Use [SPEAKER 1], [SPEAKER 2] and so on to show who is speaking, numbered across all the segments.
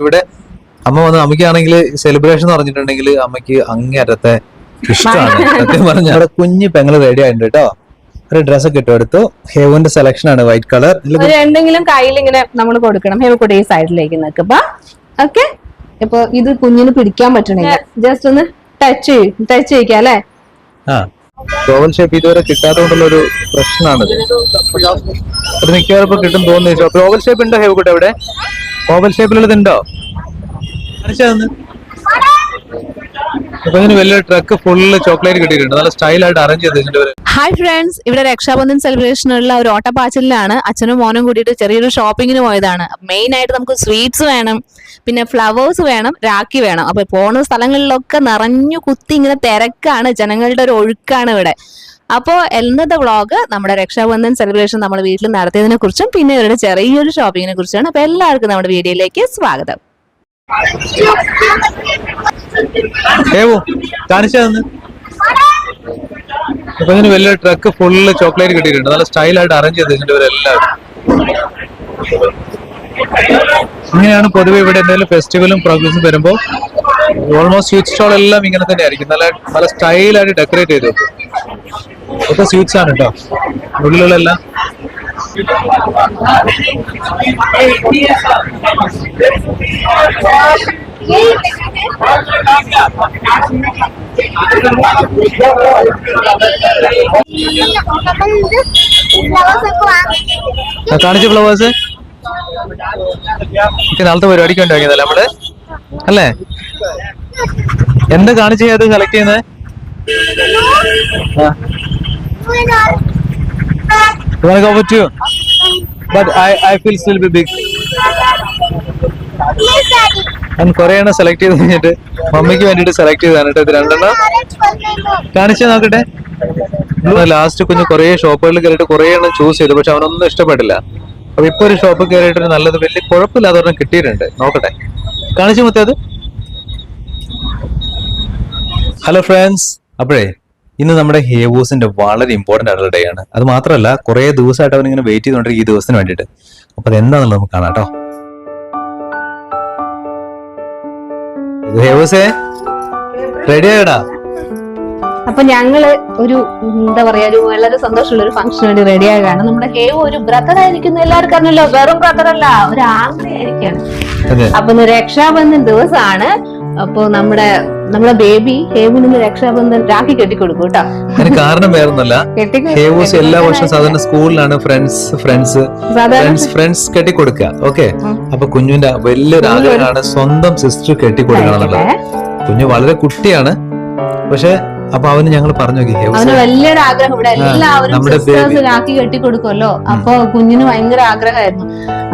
[SPEAKER 1] ഇവിടെ അമ്മ വന്ന് അമ്മയ്ക്കാണെങ്കിൽ സെലിബ്രേഷൻ എന്ന് പറഞ്ഞിട്ടുണ്ടെങ്കിൽ അമ്മയ്ക്ക് അങ്ങേറ്റത്തെ ഇഷ്ടമാണ്. സത്യം പറഞ്ഞ അവിടെ കുഞ്ഞു പെങ്ങള് റെഡി ആയിട്ടുണ്ട് കേട്ടോ. ഒരു ഡ്രസ്സൊക്കെ ഇട്ട് എടുത്തു. ഹേവുന്റെ സെലക്ഷൻ ആണ് വൈറ്റ് കളർ.
[SPEAKER 2] എന്തെങ്കിലും കയ്യിൽ ഇങ്ങനെ നമ്മൾ കൊടുക്കണം. ഹേവ് കൂടെ ഈ സൈഡിലേക്ക് നിൽക്കുമ്പോ ഓക്കെ. ഇപ്പൊ ഇത് കുഞ്ഞിന് പിടിക്കാൻ പറ്റണില്ല. ജസ്റ്റ് ഒന്ന് ടച്ച് ചെയ്യിക്കാം അല്ലെ.
[SPEAKER 1] ആ ഓവൽ ഷേപ്പ് ഇതുവരെ കിട്ടാത്തതുകൊണ്ടുള്ള ഒരു പ്രശ്നമാണത്. അത് മിക്കവാറും ഇപ്പൊ കിട്ടും തോന്നുന്നു. അപ്പൊ ഓവൽ ഷേപ്പ് ഉണ്ടോ ഹേവ് കൂടെ? അവിടെ ഓവൽ ഷേപ്പിലുള്ളത് ഉണ്ടോ? അപ്പൊ ഇതിന് വലിയൊരു ട്രക്ക് ഫുള്ള് ചോക്ലേറ്റ് കിട്ടിയിട്ടുണ്ട്. നല്ല സ്റ്റൈലായിട്ട് അറേഞ്ച് ചെയ്തിട്ടുണ്ട്.
[SPEAKER 2] ഹായ് ഫ്രണ്ട്സ്, ഇവിടെ രക്ഷാബന്ധൻ സെലിബ്രേഷനുള്ള ഒരു ഓട്ടപ്പാച്ചിലാണ്. അച്ഛനും മോനും കൂടിയിട്ട് ചെറിയൊരു ഷോപ്പിങ്ങിന് പോയതാണ്. മെയിൻ ആയിട്ട് നമുക്ക് സ്വീറ്റ്സ് വേണം, പിന്നെ ഫ്ലവേഴ്സ് വേണം, രാഖി വേണം. അപ്പൊ പോണ സ്ഥലങ്ങളിലൊക്കെ നിറഞ്ഞു കുത്തി ഇങ്ങനെ തിരക്കാണ്, ജനങ്ങളുടെ ഒരു ഒഴുക്കാണ് ഇവിടെ. അപ്പോൾ ഇന്നത്തെ വ്ളോഗ് നമ്മുടെ രക്ഷാബന്ധൻ സെലിബ്രേഷൻ നമ്മൾ വീട്ടിൽ നടത്തിയതിനെ കുറിച്ചും പിന്നെ ഇവരുടെ ചെറിയൊരു ഷോപ്പിങ്ങിനെ കുറിച്ചാണ്. അപ്പൊ എല്ലാവർക്കും നമ്മുടെ വീഡിയോയിലേക്ക് സ്വാഗതം.
[SPEAKER 1] അപ്പൊ ഇതിന് വലിയൊരു ട്രക്ക് ഫുള്ള് ചോക്ലേറ്റ് കിട്ടിയിട്ടുണ്ട്. നല്ല സ്റ്റൈലായിട്ട് അറേഞ്ച് ചെയ്തിട്ടുണ്ട് ഇവരെല്ലാവരും. ഇങ്ങനെയാണ് പൊതുവെ ഇവിടെ എന്തെങ്കിലും ഫെസ്റ്റിവലും പ്രോഗ്രാംസും വരുമ്പോൾ ഓൾമോസ്റ്റ് സ്വീറ്റ് സ്റ്റോൾ എല്ലാം ഇങ്ങനെ തന്നെ ആയിരിക്കും. നല്ല സ്റ്റൈലായിട്ട് ഡെക്കറേറ്റ് ചെയ്തു. ഒക്കെ സ്വീറ്റ്സ് ആണ് കേട്ടോ ഉള്ളിലുള്ള. കാണിച്ച ഫ്ലവേഴ്സ് നാളത്തെ പരിപാടിക്ക് വേണ്ടി വാങ്ങിയതല്ലേ നമ്മള് അല്ലേ? എന്താ കാണിച്ച അത് സെലക്ട് ചെയ്യുന്നത്? ഞാൻ കുറെ എണ്ണം സെലക്ട് ചെയ്ത് കഴിഞ്ഞിട്ട് മമ്മിക്ക് വേണ്ടിട്ട് സെലക്ട് ചെയ്താണ് കേട്ടോ. ഇത് രണ്ടെണ്ണം കാണിച്ചു നോക്കട്ടെ. ലാസ്റ്റ് കുഞ്ഞ് കുറെ ഷോപ്പുകളിൽ കയറിയിട്ട് കുറെ എണ്ണം ചൂസ് ചെയ്തു. പക്ഷെ അവനൊന്നും ഇഷ്ടപ്പെട്ടില്ല. അപ്പൊ ഇപ്പൊ ഒരു ഷോപ്പിൽ കയറിയിട്ട് നല്ലത് വലിയ കുഴപ്പമില്ലാതെ ഒരെണ്ണം കിട്ടിയിട്ടുണ്ട്. നോക്കട്ടെ, കാണിച്ചു മൊത്തം. ഹലോ ഫ്രണ്ട്സ്, അപ്പോഴേ ഇന്ന് നമ്മുടെ ഹേവൂസിന്റെ വളരെ ഇമ്പോർട്ടന്റ് ആയിട്ടുള്ള ഡേ ആണ്. അത് മാത്രമല്ല കുറെ ദിവസമായിട്ട് അവൻ ഇങ്ങനെ വെയിറ്റ് ചെയ്തുകൊണ്ടിരിക്കും ഈ ദിവസത്തിന് വേണ്ടിയിട്ട്. അപ്പൊ അതെന്താന്നുള്ളത് നമുക്ക് കാണാം കേട്ടോ. ഹേവൂസേ റെഡി ആയടാ?
[SPEAKER 2] അപ്പൊ ഞങ്ങള് ഒരു എന്താ പറയാ ഒരു വളരെ സന്തോഷമുള്ള ഒരു ഫംഗ്ഷന് വേണ്ടി റെഡി ആകാണ്. നമ്മുടെ ഹേവ് ഒരു ബ്രദർ ആയിരിക്കുന്നു. എല്ലാവർക്കും അറിഞ്ഞല്ലോ, വെറും ബ്രദർ അല്ല, ഒരു ആൺകുട്ടി ആയിരിക്കാണ്. അപ്പൊ ഇന്ന് രക്ഷാബന്ധൻ ദിവസമാണ്. അപ്പൊ നമ്മുടെ ബേബി ഹേവിന് രക്ഷാബന്ധൻ രാഖി കെട്ടിക്കൊടുക്കും കേട്ടോ.
[SPEAKER 1] അതിന് കാരണം വേറൊന്നുമല്ല, ഹേവൂസ് എല്ലാ വർഷവും സാധാരണ സ്കൂളിലാണ് ഫ്രണ്ട്സ് കെട്ടിക്കൊടുക്കുക. ഓക്കെ, അപ്പൊ കുഞ്ഞുവിന്റെ വലിയൊരു ആഗ്രഹമാണ് സ്വന്തം സിസ്റ്റർ കെട്ടിക്കൊടുക്കണം എന്നുള്ളത്. കുഞ്ഞു വളരെ കുട്ടിയാണ്, പക്ഷെ അപ്പൊ അവന് ഞങ്ങൾ പറഞ്ഞു നോക്കി
[SPEAKER 2] അവന് വലിയൊരു ആഗ്രഹം. ഇവിടെ എല്ലാവരും സിസ്റ്റേഴ്സ് രാഖി കെട്ടിക്കൊടുക്കുമല്ലോ. അപ്പൊ കുഞ്ഞിന് ഭയങ്കര ആഗ്രഹമായിരുന്നു,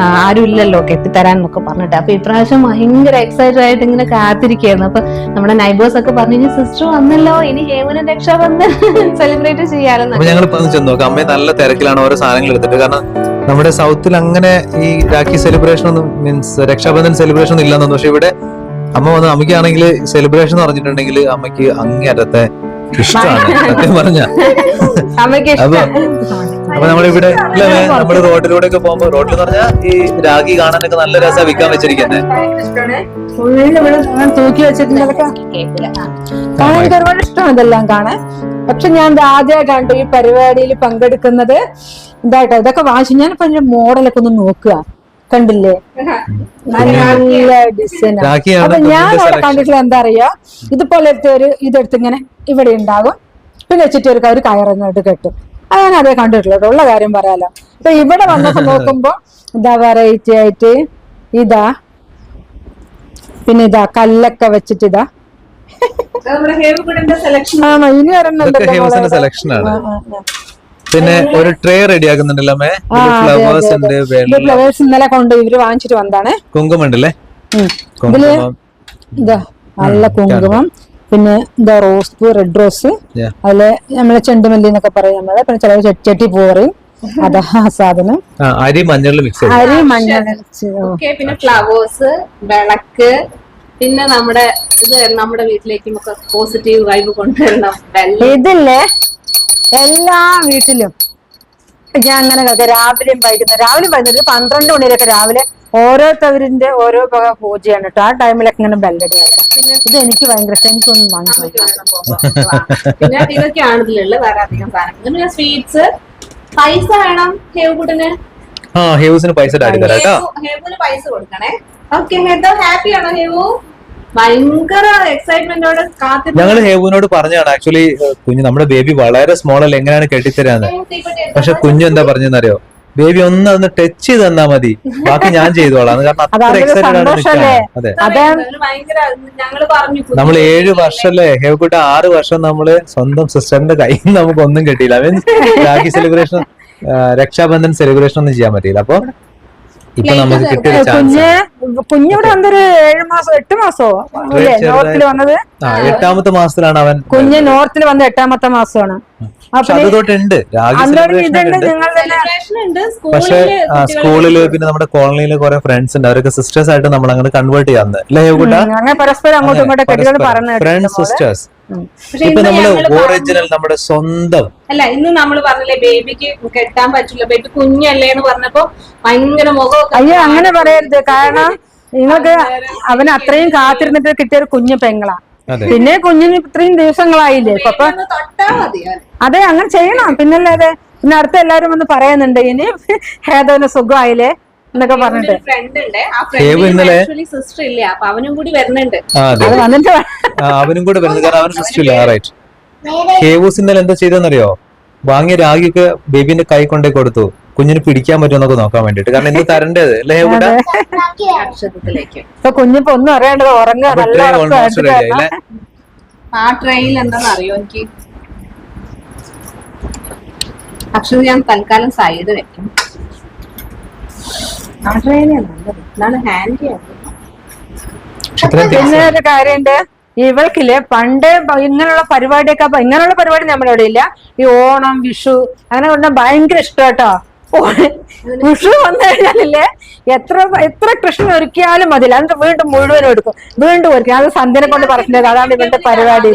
[SPEAKER 2] ആരും ഇല്ലല്ലോ കെട്ടിത്തരാൻ എന്നൊക്കെ പറഞ്ഞിട്ട്. അപ്പൊ ഇപ്രാവശ്യം ഭയങ്കര എക്സൈറ്റഡ് ആയിട്ട് ഇങ്ങനെ കാത്തിരിക്കുകയായിരുന്നു. അപ്പൊ നമ്മുടെ നൈബേഴ്സ് ഒക്കെ പറഞ്ഞു, സിസ്റ്റർ വന്നല്ലോ, ഇനി ഹേവിനെ രക്ഷാബന്ധൻ സെലിബ്രേറ്റ് ചെയ്യാലോ.
[SPEAKER 1] ഞങ്ങൾ ചെന്ന് നോക്കാം. അമ്മയെ നല്ല തിരക്കിലാണ് ഓരോ സാധനങ്ങൾ എടുത്തിട്ട്. കാരണം നമ്മുടെ സൗത്തിൽ അങ്ങനെ ഈ രാഖി സെലിബ്രേഷൻ ഒന്നും മീൻസ് രക്ഷാബന്ധൻ സെലിബ്രേഷൻ ഒന്നും ഇല്ലെന്നു. പക്ഷെ ഇവിടെ അമ്മ വന്ന് അമ്മയ്ക്കാണെങ്കിൽ സെലിബ്രേഷൻ എന്ന് പറഞ്ഞിട്ടുണ്ടെങ്കിൽ അമ്മയ്ക്ക് അങ്ങേറ്റത്തെ ഇഷ്ടമാണ്. സത്യം പറഞ്ഞ അപ്പൊ നമ്മളിവിടെ നമ്മള് റോഡിലൂടെ ഒക്കെ പോകുമ്പോ, റോഡിൽ എന്ന് പറഞ്ഞാൽ ഈ രാഖി കാണാനൊക്കെ നല്ല രസം വിൽക്കാൻ വെച്ചിരിക്കുന്നത്.
[SPEAKER 3] തൂക്കി വെച്ചിട്ടുള്ളതൊക്കെ കാണാൻ ഒരുപാട് ഇഷ്ടമാണ് ഇതെല്ലാം കാണാൻ. പക്ഷെ ഞാൻ ആദ്യമായിട്ടാണ് ഈ പരിപാടിയിൽ പങ്കെടുക്കുന്നത്. എന്തായിട്ടോ ഇതൊക്കെ വാങ്ങിച്ചു. ഞാനിപ്പോ അതിന്റെ മോഡലൊക്കെ ഒന്ന് നോക്കുക, കണ്ടില്ലേ? നല്ല ഡിസൈൻ. അപ്പൊ ഞാൻ അവിടെ കണ്ടിട്ടുള്ള എന്താ അറിയാ, ഇതുപോലത്തെ ഒരു ഇതെടുത്ത് ഇങ്ങനെ ഇവിടെ ഉണ്ടാകും, പിന്നെ വെച്ചിട്ട് ഒരു കയറിങ്ങോട്ട് കെട്ടും. അത് ഞാൻ അതേ കണ്ടിട്ടുള്ളൂ, ഉള്ള കാര്യം പറയാലോ. അപ്പൊ ഇവിടെ വന്നപ്പോ നോക്കുമ്പോ ഇതാ വെറൈറ്റി ആയിട്ട് ഇതാ, പിന്നെ ഇതാ കല്ലൊക്കെ വെച്ചിട്ട് ഇതാ. ആണോ? ഇനി ഒരെണ്ണം.
[SPEAKER 1] പിന്നെ ഒരു ട്രേ റെഡി ആക്കുന്നുണ്ടല്ലോ
[SPEAKER 3] ഫ്ലവേഴ്സ് ഇന്നലെ കൊണ്ട് ഇവര് വാങ്ങിച്ചിട്ട് വന്നതാണ്.
[SPEAKER 1] കുങ്കുമം ഉണ്ടല്ലേ?
[SPEAKER 3] ഇതില് ഇതാ നല്ല കുങ്കുമം, പിന്നെ എന്താ റോസ്, റെഡ് റോസ്, അതില് നമ്മളെ ചെണ്ടുമല്ലി എന്നൊക്കെ പറയും നമ്മള്. പിന്നെ ചില ചെട്ടി പൂ പറയും, അതാ സാധനം.
[SPEAKER 1] അരി മഞ്ഞൾ മിക്സ്,
[SPEAKER 3] അരി മഞ്ഞൾ,
[SPEAKER 2] പിന്നെ ഫ്ലവേഴ്സ്, വിളക്ക്, പിന്നെ നമ്മുടെ വീട്ടിലേക്ക് പോസിറ്റീവ് വൈബ് കൊണ്ടുവരണം.
[SPEAKER 3] ഇതില്ലേ എല്ലാ വീട്ടിലും ഞാൻ അങ്ങനെ രാവിലെയും വൈകുന്നേരം 12 മണി വരെ രാവിലെ ഓരോരുത്തവരിന്റെ ഓരോ വക പൂജയാണ് കേട്ടോ. ആ ടൈമിലൊക്കെ ഇങ്ങനെ ബെല്ലടി ആക്കാം. ഇത് എനിക്ക് ഭയങ്കര ഇഷ്ടം. എനിക്കൊന്നും വാങ്ങിക്കണം.
[SPEAKER 2] പിന്നെ ഇതൊക്കെയാണ് ഇതിലുള്ള വേറെ അധികം സാധനങ്ങൾ. പിന്നെ സ്വീറ്റ്സ്. പൈസ വേണം ഹേവുകുട്ടന്.
[SPEAKER 1] ഹേവുസിന് പൈസ ഡാഡി തരാം കേട്ടോ.
[SPEAKER 2] ഹേവുവിന് പൈസ കൊടുക്കണേ. ഓക്കെ, ഹാപ്പി ആണോ ഹേവു? ഭയങ്കര എക്സൈറ്റ്മെന്റോടെ കാത്തിരുന്നു.
[SPEAKER 1] ഞങ്ങള് ഹേവുവിനോട് പറഞ്ഞാണ് ആക്ച്വലി കുഞ്ഞ് നമ്മുടെ ബേബി വളരെ സ്മോൾ അല്ല, എങ്ങനെയാണ് കെട്ടിത്തരാന്ന്. പക്ഷെ കുഞ്ഞു എന്താ പറഞ്ഞെന്നറിയോ, ബേബി ഒന്ന് ടച്ച് ചെയ്ത് തന്നാ മതി, ബാക്കി ഞാൻ ചെയ്തോളാം. കാരണം അത്ര എക്സൈറ്റഡ് ആണ് നിൽക്കാണ്. അതെ,
[SPEAKER 2] ഭയങ്കര ഞങ്ങള് പറഞ്ഞു
[SPEAKER 1] നമ്മൾ 7 വർഷല്ലേ ഹേവുക്കുട്ട, 6 വർഷം നമ്മള് സ്വന്തം സിസ്റ്ററിന്റെ കയ്യിൽ നിന്ന് നമുക്ക് ഒന്നും കിട്ടിയില്ല. രാഖി സെലിബ്രേഷൻ, രക്ഷാബന്ധൻ സെലിബ്രേഷൻ ഒന്നും ചെയ്യാൻ പറ്റിയില്ല. അപ്പൊ ഇപ്പൊ നമുക്ക് കിട്ടിയ ചാൻസ്.
[SPEAKER 3] കുഞ്ഞിവിടെ വന്നൊരു 7 മാസം 8 മാസോ നോർത്തിൽ വന്നത്.
[SPEAKER 1] 8ാമത്തെ മാസത്തിലാണ് അവൻ.
[SPEAKER 3] കുഞ്ഞ് നോർത്തിൽ വന്ന് 8ാമത്തെ മാസമാണ്.
[SPEAKER 1] അത് തൊട്ടുണ്ട് രാഗി സെലിബ്രേഷൻ ഉണ്ട്. പക്ഷെ സ്കൂളില് പിന്നെ നമ്മുടെ കോളനിയില് കുറെ ഫ്രണ്ട്സ് ഉണ്ട്, അവരൊക്കെ സിസ്റ്റേഴ്സ് ആയിട്ട് നമ്മൾ അങ്ങനെ കൺവേർട്ട് ചെയ്യാന്ന് അല്ലേ ഹേവുക്കുട്ട?
[SPEAKER 3] അങ്ങനെ പരസ്പരം അങ്ങോട്ടും ഇങ്ങോട്ടും കെട്ടികൾ പറഞ്ഞു
[SPEAKER 1] ഫ്രണ്ട്സ് സിസ്റ്റേഴ്സ്. ഇപ്പൊ നമ്മള് ഒറിജിനൽ നമ്മുടെ സ്വന്തം
[SPEAKER 2] അല്ല. ഇന്ന് നമ്മള് പറഞ്ഞില്ലേ ബേബിക്ക് കെട്ടാൻ പറ്റില്ല, ബേബി കുഞ്ഞല്ലേ എന്ന് പറഞ്ഞപ്പോ ഭയങ്കര മുഖമൊക്കെ.
[SPEAKER 3] അയ്യോ അങ്ങനെ പറയരുത്. കാരണം നിങ്ങൾക്ക് അവന് അത്രയും കാത്തിരുന്നിട്ട് കിട്ടിയ ഒരു കുഞ്ഞു പെങ്ങളാ. പിന്നെ കുഞ്ഞിന് ഇത്രയും ദിവസങ്ങളായില്ലേ ഇപ്പൊ. അതെ, അങ്ങനെ ചെയ്യണം. പിന്നല്ലാതെ പിന്നെ അടുത്ത എല്ലാരും വന്ന് പറയുന്നുണ്ട് ഇനി ഏതോന് സുഖമായില്ലേ എന്നൊക്കെ പറഞ്ഞിട്ട്.
[SPEAKER 2] സിസ്റ്റർ ഇല്ല, അപ്പൊ അവനും കൂടി വരുന്നുണ്ട്.
[SPEAKER 1] അവനും കൂടെ വരുന്നത് കാരണം അവന് സിസ്റ്റർ ഇല്ല. റൈറ്റ്. ഹേവൂസ് ഇന്നലെ എന്താ ചെയ്തെന്നറിയോ, വാങ്ങിയ രാഗിക്ക് ബേബിന്റെ കൈ കൊണ്ടേ കൊടുത്തു, കുഞ്ഞിന് പിടിക്കാൻ പറ്റുമെന്നൊക്കെ നോക്കാൻ വേണ്ടിട്ട്. കാരണം ഇന്ന് തരണ്ടേത് അല്ലേ ഹേവുക്കുട്ട?
[SPEAKER 3] ഇപ്പൊ കുഞ്ഞിപ്പോ ഒന്നും അറിയേണ്ടത് ഉറങ്ങുക.
[SPEAKER 2] ആ ട്രെയിൽ എന്താണെന്ന് അറിയോ എനിക്ക്? അക്ഷത് ഞാൻ തൽക്കാലം സൈഡ് വെക്കും. ആ ട്രെയിലേ നല്ലത്. ഇതാണ് ഹാൻഡി.
[SPEAKER 3] പിന്നെ ഒരു കാര്യമുണ്ട്, ഇവൾക്കില്ലേ പണ്ട് ഇങ്ങനെയുള്ള പരിപാടിയൊക്കെ, ഇങ്ങനെയുള്ള പരിപാടി നമ്മുടെ ഇവിടെ ഇല്ല. ഈ ഓണം, വിഷു അങ്ങനെ പറഞ്ഞാൽ ഭയങ്കര ഇഷ്ടം കേട്ടോ. വിഷു വന്നു കഴിഞ്ഞാലല്ലേ എത്ര കൃഷ്ണൻ ഒരുക്കിയാലും മതില്ല, എന്നിട്ട് വീണ്ടും മുഴുവനും എടുക്കും, വീണ്ടും ഒരുക്കും. അത് സന്ധ്യനെ കൊണ്ട് പറഞ്ഞിട്ടുണ്ട്. അതാണ് ഇവരുടെ പരിപാടി.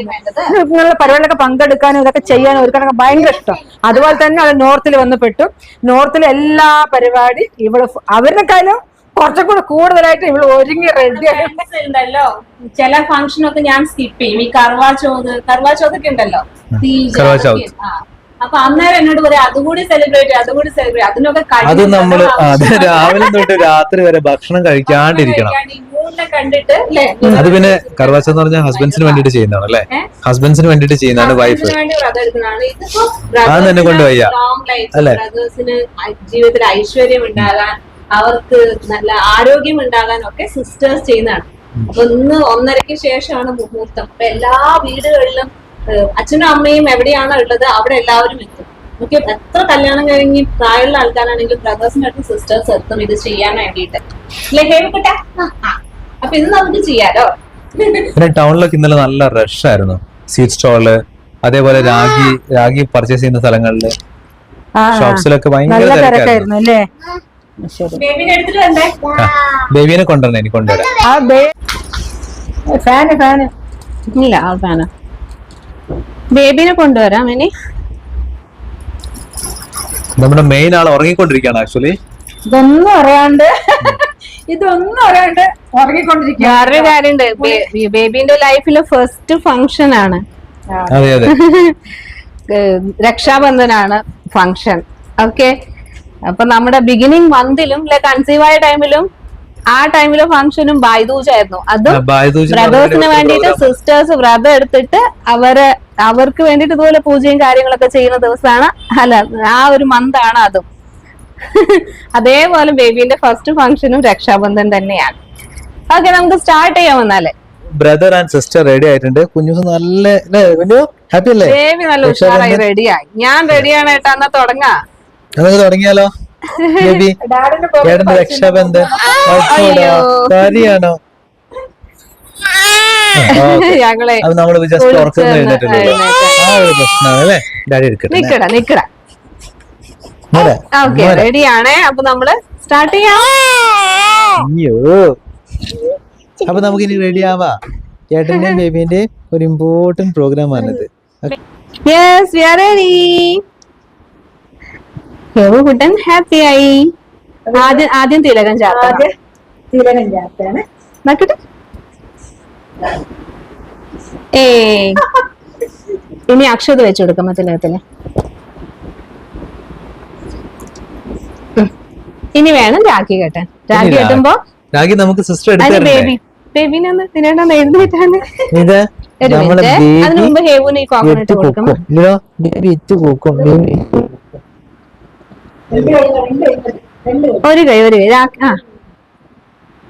[SPEAKER 3] ഇങ്ങനെയുള്ള പരിപാടികളൊക്കെ പങ്കെടുക്കാനും ഇതൊക്കെ ചെയ്യാനും ഒരുക്കാനൊക്കെ ഭയങ്കര ഇഷ്ടം. അതുപോലെ തന്നെ അത് നോർത്തിൽ വന്ന് പെട്ടു. നോർത്തിലെ എല്ലാ പരിപാടി ഇവള് അവരിനെക്കാളും കുറച്ചും കൂടെ കൂടുതലായിട്ട് ഇവള് ഒരുങ്ങി റെഡി
[SPEAKER 2] ഉണ്ടല്ലോ. ചില ഫംഗ്ഷനൊക്കെ ഞാൻ സ്കിപ്പ് ചെയ്യും. ഈ കർവാചോതൊക്കെ ഉണ്ടല്ലോ, അപ്പൊ അന്നേരം എന്നോട് പറയാം അതുകൂടി സെലിബ്രേറ്റ് അതിനൊക്കെ
[SPEAKER 1] അത് നമ്മള് രാവിലെ തൊട്ട് രാത്രി വരെ ഭക്ഷണം കഴിക്കാണ്ടിരിക്കണം.
[SPEAKER 2] കണ്ടിട്ട്
[SPEAKER 1] അത് പിന്നെ കർവാച്ച എന്ന് പറഞ്ഞാൽ ഹസ്ബൻഡ്സിന് വേണ്ടിട്ട് ചെയ്യുന്നതാണ് അല്ലെ? ഹസ്ബൻഡ്സിന് വേണ്ടിട്ട് ചെയ്യുന്നതാണ് വൈഫ്. അത് തന്നെ കൊണ്ടുപോയ അല്ലെ?
[SPEAKER 2] ബ്രദേഴ്സിന് ജീവിതത്തിൽ ഐശ്വര്യം ഉണ്ടാകാൻ, അവർക്ക് നല്ല ആരോഗ്യം ഉണ്ടാകാൻ ഒക്കെ സിസ്റ്റേഴ്സ് ചെയ്യുന്നതാണ്. അപ്പൊ 1-1:30 ശേഷമാണ് മുഹൂർത്തം. അപ്പൊ എല്ലാ വീടുകളിലും അച്ഛനും അമ്മയും എവിടെയാണോ ഉള്ളത് അവിടെ എല്ലാവരും എത്തും. നമുക്ക് എത്ര കല്യാണം കഴിഞ്ഞ് പ്രായമുള്ള ആൾക്കാരാണെങ്കിലും ബ്രദേഴ്സിന്റെ അടുത്ത് സിസ്റ്റേഴ്സ് എത്തും ഇത് ചെയ്യാൻ വേണ്ടിയിട്ട്. അല്ലെ ഹേവുക്കുട്ട? അപ്പൊ ഇത് നമുക്ക് ചെയ്യാലോ.
[SPEAKER 1] പിന്നെ ടൗണിലൊക്കെ ഇന്നലെ നല്ല റഷ് ആയിരുന്നു. സ്വീറ്റ് സ്റ്റോള്, അതേപോലെ രാഗി പർച്ചേസ് ചെയ്യുന്ന സ്ഥലങ്ങളില്, ഷോപ്സിലൊക്കെ ഭയങ്കര തിരക്കായിരുന്നു.
[SPEAKER 2] ബേബിനെ എടുത്തിട്ട് വന്നേ.
[SPEAKER 1] ബേബിനെ കൊണ്ടുവരണേ, എനിക്ക് കൊണ്ടുവരാം.
[SPEAKER 2] ഇല്ല ആ ഫാന ബേബിനെ കൊണ്ടുവരാം. ഇനി
[SPEAKER 1] നമ്മുടെ മെയിൻ ആൾ ഉറങ്ങിക്കൊണ്ടിരിക്കുകയാണ് ആക്ച്വലി.
[SPEAKER 3] ഇതൊന്നും അറിയാണ്ട് ഉറങ്ങിക്കൊണ്ടിരിക്കുക.
[SPEAKER 2] വേറൊരു കാര്യമുണ്ട്, ബേബിന്റെ ലൈഫിലെ ഫസ്റ്റ് ഫംഗ്ഷൻ ആണ്.
[SPEAKER 1] അതെ അതെ,
[SPEAKER 2] രക്ഷാബന്ധനാണ് ഫംഗ്ഷൻ. ഓക്കെ, അപ്പൊ നമ്മുടെ ബിഗിനിങ് മന്തിലും കൺസീവ് ആയ ടൈമിലും ആ ടൈമിലെ ഫംഗ്ഷനും ബായ്ദൂജായിരുന്നു. അതും ബ്രദേഴ്സിന് വേണ്ടിയിട്ട് സിസ്റ്റേഴ്സ് വ്രതം എടുത്തിട്ട് അവർക്ക് വേണ്ടിട്ട് ഇതുപോലെ പൂജയും കാര്യങ്ങളൊക്കെ ചെയ്യുന്ന ദിവസമാണ്, അല്ല ആ ഒരു മന്താണ് അതും. അതേപോലെ ബേബിന്റെ ഫസ്റ്റ് ഫംഗ്ഷനും രക്ഷാബന്ധൻ തന്നെയാണ്. ഓക്കെ, നമുക്ക് സ്റ്റാർട്ട് ചെയ്യാം. വന്നാലേ
[SPEAKER 1] ബ്രദർ ആൻഡ് സിസ്റ്റർ റെഡി ആയിട്ടുണ്ട്. കുഞ്ഞു നല്ല ഹാപ്പി അല്ലേ?
[SPEAKER 2] ബേബി നല്ല ഉഷാറായി റെഡിയായി. ഞാൻ റെഡിയാണ് ഏട്ടാ, എന്നാ തുടങ്ങാ.
[SPEAKER 1] തുടങ്ങിയാലോ? ചേട്ടന്റെ രക്ഷാബന്ധൻ കാര്യാണോ?
[SPEAKER 2] ഞങ്ങളെ
[SPEAKER 1] അത് നമ്മള് ജസ്റ്റ് ഉറക്കം എഴുന്നേറ്റില്ലല്ലോ, ആ ഒരു പ്രശ്നമാണ് അല്ലേ? ഡാഡി എടുക്കട്ടെ.
[SPEAKER 2] നിക്കടാ. ഓക്കെ, റെഡിയാണേ. അപ്പൊ നമ്മള് സ്റ്റാർട്ട് ചെയ്യാം.
[SPEAKER 1] അയ്യോ, അപ്പൊ നമുക്ക് ഇനി റെഡി ആവാ. ചേട്ടന്റെയും ബേബിന്റെയും ഒരു ഇമ്പോർട്ടന്റ് പ്രോഗ്രാം ആണിത്.
[SPEAKER 2] Yes, we are ready. ഹേവുകുട്ടൻ ഹാപ്പി ആയി. ആദ്യം തിലകം ചാർത്തണം.
[SPEAKER 3] തിലകം ചേർത്താണ്.
[SPEAKER 2] നോക്കട്ടെ. ഇനി അക്ഷത വെച്ച് കൊടുക്കാം തിലകത്തില്. ഇനി വേണം രാഖി കെട്ടാൻ. രാഖി കെട്ടുമ്പോ
[SPEAKER 1] രാഖി നമുക്ക് സിസ്റ്റർ എടുത്തു
[SPEAKER 2] ബേബി ബേബിനെ ഒന്ന് തിന്നേണ്ടൊന്ന് എഴുന്നേറ്റാണ്. അതിനു മുമ്പ് ഹേവുന് ഈ കോക്കനട്ട് കൊടുക്കും. ഒരു കൈ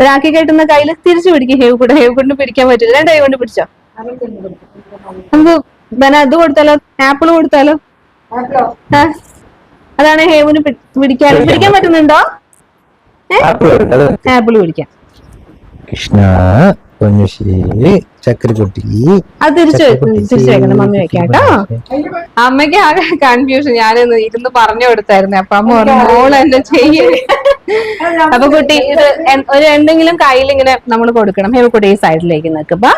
[SPEAKER 2] രാഖി കെട്ടുന്ന കയ്യില് തിരിച്ചു പിടിക്കും. ഹേവ് കൊണ്ട് പിടിക്കാൻ പറ്റില്ല. 2 കൈ കൊണ്ട് പിടിച്ചോ. നമുക്ക് ഇത് കൊടുത്താലോ? ആപ്പിൾ കൊടുത്താലോ? അതാണ് ഹേവുന് പിടിക്കാൻ പറ്റുന്നുണ്ടോ? ആപ്പിൾ പിടിക്കാം.
[SPEAKER 1] കൃഷ്ണ ചക്കരക്കുട്ടി
[SPEAKER 2] അത് തിരിച്ചു വെക്കണം. മമ്മി വെക്കാം കേട്ടോ. അമ്മയ്ക്ക് ആകെ കൺഫ്യൂഷൻ. ഞാനൊന്ന് ഇരുന്ന് പറഞ്ഞു കൊടുത്തായിരുന്നു. അപ്പൊ അമ്മ പറഞ്ഞു മോൾ എന്നെ ചെയ്യേ. അപ്പൊ കുട്ടി ഇത് ഒരു എന്തെങ്കിലും കയ്യിലിങ്ങനെ നമ്മൾ കൊടുക്കണം. ഹേവക്കുട്ടി ഈ സൈഡിലേക്ക് നിൽക്കുമ്പോ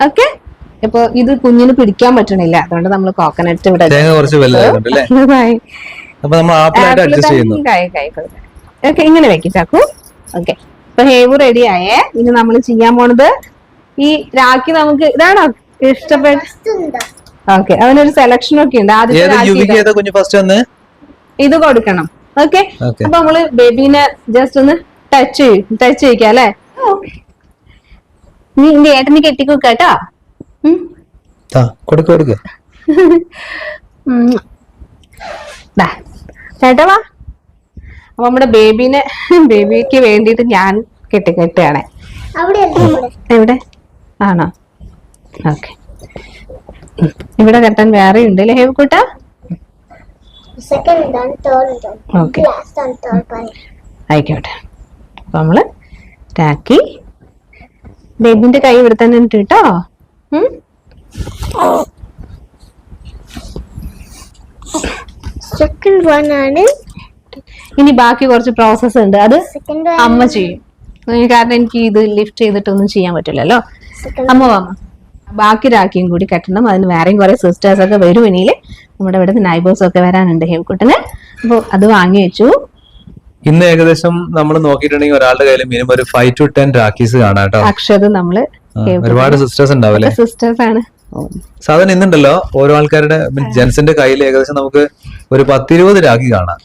[SPEAKER 2] ഓക്കെ. ഇപ്പൊ ഇത് കുഞ്ഞിന് പിടിക്കാൻ പറ്റണില്ല. അതുകൊണ്ട് നമ്മൾ കോക്കനട്ട് ഇവിടെ ഓക്കെ ഇങ്ങനെ വെക്കും ചാക്കു. ഓക്കെ ഇപ്പൊ ഹേവ് റെഡി ആയേ. ഇനി നമ്മൾ ചെയ്യാൻ പോണത് ഈ രാഖി നമുക്ക് ഇതാണോ ഇഷ്ടപ്പെട്ട? ഓക്കെ അവനൊരു സെലക്ഷൻ ഒക്കെ ഉണ്ട്. ആദ്യം ഇത് കൊടുക്കണം. ഓക്കെ അപ്പൊ നമ്മള് ബേബീനെ ജസ്റ്റ് ഒന്ന് ടച്ച് ചെയ്യിക്കാം അല്ലെ. നീ എന്റെ ഏട്ടന് കെട്ടിക്കൊടുക്കാട്ടോ. ചേട്ടാ വാ. അപ്പൊ നമ്മുടെ ബേബിക്ക് വേണ്ടിട്ട് ഞാൻ കെട്ടുകയാണ്. എവിടെ ആണോ? ഓക്കെ ഇവിടെ കെട്ടാൻ വേറെ ഉണ്ട് അല്ലേ ഹേവക്കുട്ട? ഓക്കെ ആയിക്കോട്ടെ. അപ്പൊ നമ്മള് രാഖി ബേബിന്റെ കൈ ഇവിടെ തന്നെ ഉണ്ട് കേട്ടോ. ഇനി ബാക്കി കുറച്ച് പ്രോസസ് ഉണ്ട്. അത് അമ്മ ചെയ്യും. കാരണം എനിക്ക് ഇത് ലിഫ്റ്റ് ചെയ്തിട്ടൊന്നും ചെയ്യാൻ പറ്റില്ലല്ലോ. അമ്മ വാമ്മ ബാക്കി രാഖിയും കൂടി കെട്ടണം. അതിന് വേറെയും കുറെ സിസ്റ്റേഴ്സ് ഒക്കെ വരും. ഇനിയില് നമ്മുടെ ഇവിടെ നൈബേഴ്സ് ഒക്കെ വരാനുണ്ട് ഹേവക്കുട്ടന്. അപ്പൊ അത് വാങ്ങി വെച്ചു.
[SPEAKER 1] ഇന്ന് ഏകദേശം നമ്മൾ നോക്കിയിട്ടുണ്ടെങ്കിൽ ഒരാളുടെ കയ്യിൽ മിനിമം ഒരു 5 to 10 രാഖീസ് കാണാം കേട്ടോ.
[SPEAKER 2] അക്ഷത് നമ്മള്
[SPEAKER 1] ഒരുപാട് സിസ്റ്റേഴ്സ് ഉണ്ടാവില്ലേ?
[SPEAKER 2] സിസ്റ്റേഴ്സ് ആണ്.
[SPEAKER 1] സാധാരണ ഇന്നുണ്ടല്ലോ ഓരോ ആൾക്കാരുടെ ജെൻസിന്റെ കയ്യിൽ ഏകദേശം നമുക്ക് ഒരു 10-20 രാഖി കാണാം.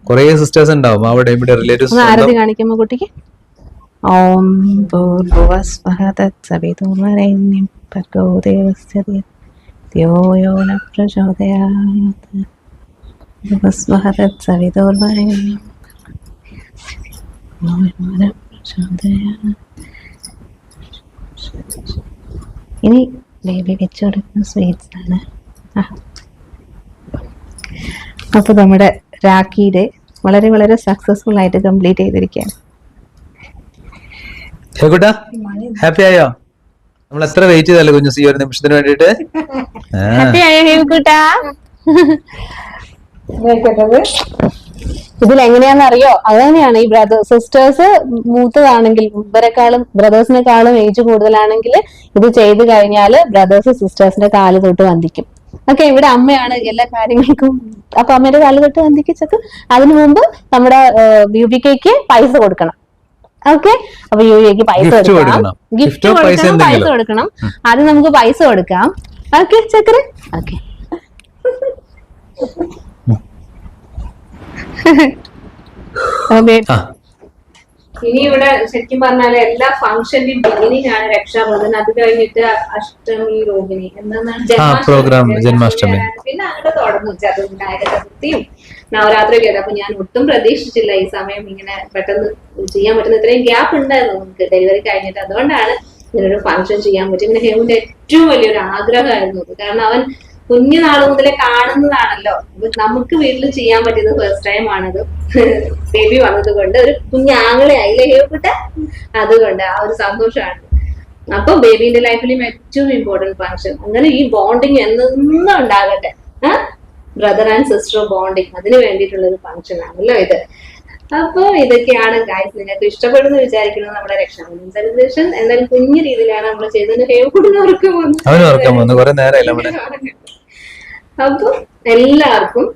[SPEAKER 1] കുറെ സിസ്റ്റേഴ്സ് ഉണ്ടാവും അവിടെ ഇവിടെ റിലേറ്റീവ്സ്.
[SPEAKER 2] ആരതി കാണിക്കുമ്പോ കുട്ടിക്ക് ഓം ഭൂർഭുവസ്വഹ തത്സവിതുർവരെണ്യം ഭർഗോ ദേവസ്യ ധിയോ ന പ്രചോദയാത് ഭൂർഭുവസ്വഹ തത്സവിതുർവരെണ്യം ഇനി ബേബി വെച്ചു കൊടുക്കുന്ന സ്വീറ്റ്സ് ആണ്. അപ്പൊ നമ്മുടെ രാഖിയുടെ വളരെ വളരെ സക്സസ്ഫുൾ ആയിട്ട് കംപ്ലീറ്റ് ചെയ്തിരിക്കുകയാണ്.
[SPEAKER 1] ഹാപ്പി ആയോ? നമ്മൾ എത്ര വെയിറ്റ് ചെയ്തല്ലേ കുഞ്ഞു ഈ ഒരു നിമിഷത്തിന് വേണ്ടിട്ട്?
[SPEAKER 2] ഹാപ്പി ആയോ ഹേവക്കുട്ടാ? ഇതിൽ എങ്ങനെയാന്ന് അറിയോ? അതുതന്നെയാണ് ഈ സിസ്റ്റേഴ്സ് മൂത്തതാണെങ്കിൽ ഇവരെക്കാളും ബ്രദേഴ്സിനെക്കാളും ഏജ് കൂടുതലാണെങ്കിൽ ഇത് ചെയ്ത് കഴിഞ്ഞാൽ ബ്രദേഴ്സ് സിസ്റ്റേഴ്സിന്റെ കാല് തൊട്ട് വന്ദിക്കും. ഓക്കെ ഇവിടെ അമ്മയാണ് എല്ലാ കാര്യങ്ങൾക്കും. അപ്പൊ അമ്മയുടെ കാല് തൊട്ട് വന്ദിക്കിച്ചൊക്കെ അതിനു മുമ്പ് നമ്മുടെ യുവിക്ക് പൈസ കൊടുക്കണം. ഓക്കെ അപ്പൊ യുവിക്ക് പൈസ കൊടുക്കണം. ഗിഫ്റ്റ് കൊടുക്കണം, പൈസ കൊടുക്കണം. ആദ്യം നമുക്ക് പൈസ കൊടുക്കാം. ഓക്കെ ചക്കര. ഓക്കെ ഇനി ഇവിടെ ശരിക്കും പറഞ്ഞാല് എല്ലാ ഫംഗ്ഷന്റെയും ബിഗിനിങ് ആണ് രക്ഷാബന്ധൻ. അത് കഴിഞ്ഞിട്ട് അഷ്ടമി രോഹിണി എന്നാണ്
[SPEAKER 1] ജന്മാഷ്ടമി.
[SPEAKER 2] പിന്നെ അങ്ങോട്ട് തുടങ്ങും വിനായക ചതുർത്ഥിയും നവരാത്രിയൊക്കെ. അപ്പൊ ഞാൻ ഒട്ടും പ്രതീക്ഷിച്ചില്ല ഈ സമയം ഇങ്ങനെ പെട്ടെന്ന് ചെയ്യാൻ പറ്റുന്ന. ഇത്രയും ഗ്യാപ്പ് ഉണ്ടായിരുന്നു നമുക്ക് ഡെലിവറി കഴിഞ്ഞിട്ട്. അതുകൊണ്ടാണ് ഇങ്ങനൊരു ഫംഗ്ഷൻ ചെയ്യാൻ പറ്റും. പിന്നെ ഹേവുന്റെ ഏറ്റവും വലിയൊരു ആഗ്രഹമായിരുന്നു. കാരണം അവൻ കുഞ്ഞുനാൾ മുതലേ കാണുന്നതാണല്ലോ. നമുക്ക് വീട്ടിൽ ചെയ്യാൻ പറ്റിയത് ഫസ്റ്റ് ടൈം ആണത്. ബേബി വന്നത് കൊണ്ട് ഒരു കുഞ്ഞാങ്ങളെ ആയില്ലേ ഹേവക്കുട്ട? അതുകൊണ്ട് ആ ഒരു സന്തോഷമാണ്. അപ്പൊ ബേബിന്റെ ലൈഫിലും ഏറ്റവും ഇമ്പോർട്ടന്റ് ഫംഗ്ഷൻ. അങ്ങനെ ഈ ബോണ്ടിങ് എന്നും ഉണ്ടാകട്ടെ. ബ്രദർ ആൻഡ് സിസ്റ്റർ ബോണ്ടിങ്, അതിന് വേണ്ടിയിട്ടുള്ള ഒരു ഫംഗ്ഷൻ ആണല്ലോ ഇത്. അപ്പൊ ഇതൊക്കെയാണ് ഗൈസ്. നിങ്ങൾക്ക് ഇഷ്ടപ്പെടുന്നു വിചാരിക്കുന്നത് നമ്മുടെ രക്ഷാബന്ധൻ സെലിബ്രേഷൻ. എന്നാലും കുഞ്ഞു രീതിയിലാണ് നമ്മൾ ചെയ്തത്. ഹേവക്കുട്ടിന് ഉറക്കം വന്നു. അപ്പൊ എല്ലാവർക്കും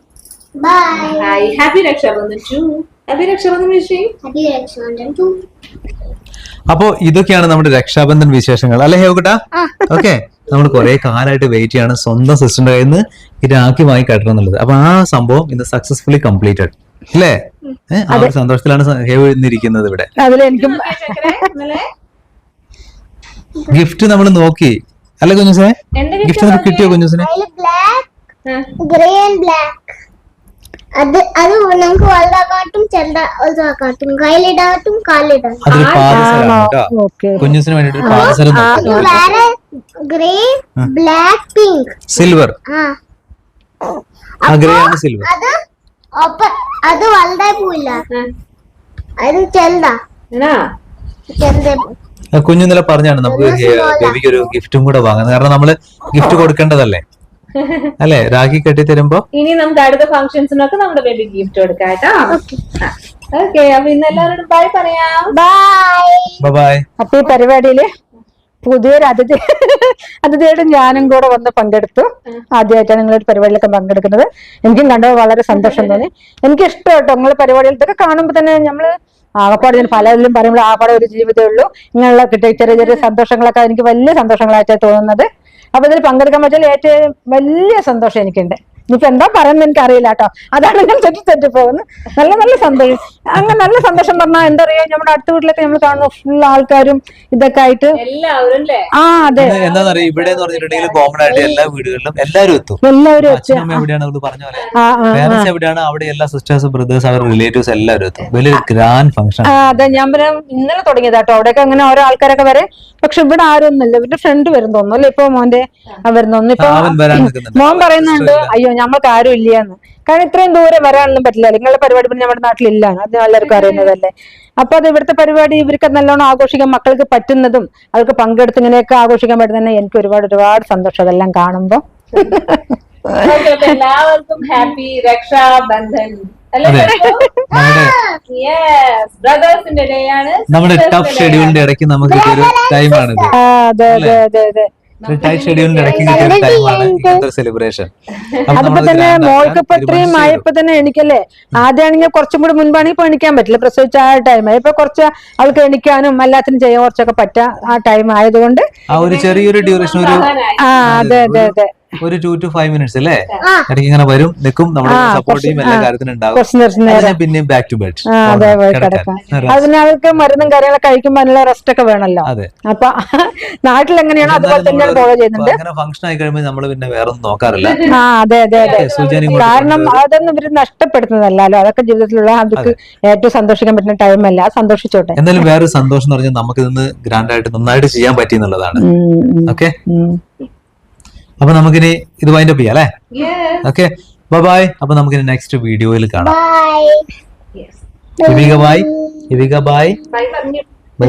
[SPEAKER 2] happy Raksha Bandhan too. Happy Raksha Bandhan.
[SPEAKER 1] അപ്പോ ഇതൊക്കെയാണ് നമ്മുടെ രക്ഷാബന്ധൻ വിശേഷങ്ങൾ അല്ലെ ഹേവക്കുട്ടാ? ഓക്കെ, നമ്മൾ കുറെ കാലമായിട്ട് വെയിറ്റ് ചെയ്യാണ് സ്വന്തം സിസ്റ്ററിന്റെ കയ്യിൽ നിന്ന് ഈ രാഖി വാങ്ങി കെട്ടണം എന്നുള്ളത്. അപ്പൊ ആ സംഭവം ഇന്ന് സക്സസ്ഫുള്ളി കംപ്ലീറ്റഡ് അല്ലേ? ആ ഒരു സന്തോഷത്തിലാണ് ഹേവ് ഇന്നിരിക്കുന്നത് ഇവിടെ.
[SPEAKER 3] അതിലെനിക്കും
[SPEAKER 1] ഗിഫ്റ്റ് നമ്മൾ നോക്കി അല്ലെ കുഞ്ഞുസിനെ? ഗിഫ്റ്റ് നമുക്ക് കിട്ടിയോ കുഞ്ഞുസിനെ?
[SPEAKER 4] Grey and black. അത് നമുക്ക് വലുതാക്കാട്ടും ചെറുതാക്കാട്ടും കയ്യിലിടാട്ടും കാലിടാട്ടും.
[SPEAKER 1] അതൊരു പാദസരമാണ് കേട്ടോ. കുഞ്ഞുസിന് വേണ്ടിട്ട് ഒരു പാദസരം
[SPEAKER 4] വേറെ grey black pink
[SPEAKER 1] silver. Grey ആണ് സിൽവർ.
[SPEAKER 4] അത് വലുതായി പോയില്ല, അത് ചെറുതാ.
[SPEAKER 1] കുഞ്ഞു ഇന്നലെ പറഞ്ഞാണ് നമുക്ക് ബേബിക്ക് ഒരു ഗിഫ്റ്റും കൂടെ വാങ്ങാൻ. കാരണം നമ്മള് ഗിഫ്റ്റ് കൊടുക്കേണ്ടതല്ലേ അല്ലെ? രാഖി കെട്ടി തരുമ്പോ
[SPEAKER 2] ഇനി നമുക്ക് അടുത്ത ഫംഗ്ഷൻസിനൊക്കെ നമ്മുടെ ബേബി ഗിഫ്റ്റ് കൊടുക്കാം കേട്ടോ. ഓക്കെ, അപ്പൊ ഇന്ന് എല്ലാവരോടും ബൈ പറയാം.
[SPEAKER 1] ബൈ.
[SPEAKER 3] അപ്പൊ ഈ പരിപാടിയില് പുതിയൊരു അതിഥിയായിട്ട് ഞാനും കൂടെ വന്ന് പങ്കെടുത്തു. ആദ്യമായിട്ടാണ് നിങ്ങളൊരു പരിപാടിയിലൊക്കെ പങ്കെടുക്കുന്നത്. എനിക്കും കണ്ടപ്പോൾ വളരെ സന്തോഷം തോന്നി. എനിക്ക് ഇഷ്ടം കേട്ടോ നിങ്ങളെ പരിപാടികൾ ഇതൊക്കെ കാണുമ്പോൾ തന്നെ നമ്മള് ആകപ്പാട് ഞാൻ പലതിലും പറയുമ്പോൾ ആകപ്പാടെ ഒരു ജീവിതമേ ഉള്ളൂ. ഇങ്ങനെയുള്ള കിട്ടിയ ചെറിയ ചെറിയ സന്തോഷങ്ങളൊക്കെ എനിക്ക് വലിയ സന്തോഷങ്ങളായിട്ടാണ് തോന്നുന്നത്. അപ്പൊ ഇതിൽ പങ്കെടുക്കാൻ പറ്റില്ല ഏറ്റവും വലിയ സന്തോഷം എനിക്കുണ്ട്. ഇനിയിപ്പോ എന്താ പറയുന്നത് എനിക്ക് അറിയില്ല കേട്ടോ. അതാണ് ഞാൻ തെറ്റി പോകുന്നത്. നല്ല സന്തോഷം. അങ്ങനെ നല്ല സന്തോഷം പറഞ്ഞാൽ എന്താ പറയാ, നമ്മുടെ അടുത്ത വീട്ടിലൊക്കെ നമ്മൾ കാണുന്ന ഫുൾ ആൾക്കാരും ഇതൊക്കെ ആയിട്ട്
[SPEAKER 2] എല്ലാവരും
[SPEAKER 3] അതെ.
[SPEAKER 1] എന്താ പറയാ, ഇവിടെ എന്ന് പറഞ്ഞിട്ടുണ്ടെങ്കിൽ കോമൺ ആയിട്ട് എല്ലാ വീടുകളിലും എല്ലാവരും എത്തും. അച്ഛനമ്മ എവിടെയാണ് അവര് പറഞ്ഞ പോലെ, പേരൻസ് എവിടെയാണ് അവിടെ എല്ലാ സിസ്റ്റേഴ്സ് ബ്രദേഴ്സ് അവരുടെ റിലേറ്റീവ്സ് എല്ലാവരും എത്തും. വലിയൊരു ഗ്രാൻഡ് ഫംഗ്ഷൻ.
[SPEAKER 3] അതെ, ഞാൻ പറയാം ഇന്നലെ തുടങ്ങിയതാട്ടോ. അവിടെയൊക്കെ അങ്ങനെ ഓരോ ആൾക്കാരൊക്കെ വരെ. പക്ഷെ ഇവിടെ ആരും ഒന്നുമില്ല. ഇവരുടെ ഫ്രണ്ട് വരും തോന്നുന്നു അല്ലെ? ഇപ്പൊ മോന്റെ വരുന്നൊന്നു. ഇപ്പൊ മോൻ പറയുന്നുണ്ട് അയ്യോ ഞമ്മൾക്ക് ആരും ഇല്ലയെന്ന്. കാരണം ഇത്രയും ദൂരം വരാനൊന്നും പറ്റില്ല. നിങ്ങളുടെ പരിപാടി പിന്നെ നമ്മുടെ നാട്ടിലില്ല, അത് എല്ലാവർക്കും അറിയുന്നതല്ലേ. അപ്പൊ അത് ഇവിടുത്തെ പരിപാടി ഇവർക്ക് നല്ലോണം ആഘോഷിക്കാൻ മക്കൾക്ക് പറ്റുന്നതും അവർക്ക് പങ്കെടുത്ത് ഇങ്ങനെയൊക്കെ ആഘോഷിക്കാൻ പറ്റുന്ന എനിക്ക് ഒരുപാട് സന്തോഷം അതെല്ലാം കാണുമ്പോ.
[SPEAKER 2] എല്ലാവർക്കും ഹാപ്പി രക്ഷാബന്ധൻ. ബ്രദേഴ്സിന്റെ ഡേ ആണ്.
[SPEAKER 1] നമ്മുടെ ടഫ് ഷെഡ്യൂളിന്റെ ഇടയ്ക്ക് നമുക്ക് കിട്ടിയൊരു ടൈമാണിത്. ടൈറ്റ് ഷെഡ്യൂളിന്റെ ഇടയ്ക്ക് കിട്ടിയൊരു ടൈമാണ് ഇങ്ങനത്തെ സെലിബ്രേഷൻ.
[SPEAKER 3] അതിപ്പോ തന്നെ മോൾക്ക് ഇപ്പൊ ഇത്രയും ആയപ്പോ തന്നെ എണിക്കല്ലേ. ആദ്യമാണെങ്കിൽ കുറച്ചും കൂടി മുൻപാണെങ്കിൽ ഇപ്പൊ എണിക്കാൻ പറ്റില്ല, പ്രസവിച്ച ആ ടൈം. ഇപ്പൊ കുറച്ച് അവൾക്ക് എണിക്കാനും എല്ലാത്തിനും ചെയ്യാൻ കുറച്ചൊക്കെ പറ്റാ ആ ടൈം ആയതുകൊണ്ട്
[SPEAKER 1] ആ ഒരു ചെറിയൊരു ഡ്യൂറേഷൻ ഒരു
[SPEAKER 3] അതെ
[SPEAKER 1] ഒരു 2 to 5 minutes അല്ലേ ഇടയ്ക്ക് ഇങ്ങനെ വരും, നിൽക്കും, നമ്മുടെ സപ്പോർട്ട് ചെയ്യും, എല്ലാ കാര്യത്തിനും ഉണ്ടാവും. പിന്നെയും ബാക്ക് ടു ബെഡ്.
[SPEAKER 3] അതിന് അവർക്ക് മരുന്നും കാര്യങ്ങളൊക്കെ കഴിക്കുമ്പോ നല്ല റെസ്റ്റ് ഒക്കെ വേണമല്ലോ. അപ്പൊ നാട്ടിൽ എങ്ങനെയാണോ അതുപോലെ തന്നെയാണ് ഫോളോ ചെയ്യുന്നുണ്ട്.
[SPEAKER 1] അങ്ങനെ ഫംഗ്ഷൻ ആയി കഴിയുമ്പോൾ നമ്മള് പിന്നെ വേറെ ഒന്നും നോക്കാറില്ല.
[SPEAKER 3] അതെ കാരണം അതൊന്നും ഇവര് നഷ്ടപ്പെടുത്തുന്നതല്ലോ. അതൊക്കെ ജീവിതത്തിലുള്ള അവർക്ക് ഏറ്റവും സന്തോഷിക്കാൻ പറ്റുന്ന ടൈമല്ല. സന്തോഷിച്ചോട്ടെ.
[SPEAKER 1] എന്തായാലും വേറൊരു സന്തോഷം എന്ന് പറഞ്ഞാൽ നമുക്ക് ഇന്ന് ഗ്രാൻഡ് ആയിട്ട് നന്നായിട്ട് ചെയ്യാൻ പറ്റി എന്നുള്ളതാണ്. ഓക്കെ, അപ്പൊ നമുക്കിനി ഇത് വൈൻഡപ്പ് ചെയ്യാം അല്ലേ? Okay, bye. അപ്പൊ നമുക്കിനി നെക്സ്റ്റ് വീഡിയോയിൽ കാണാം. ഇവിക ബൈ.
[SPEAKER 2] ബൈ പറഞ്ഞു.
[SPEAKER 1] ബൈ.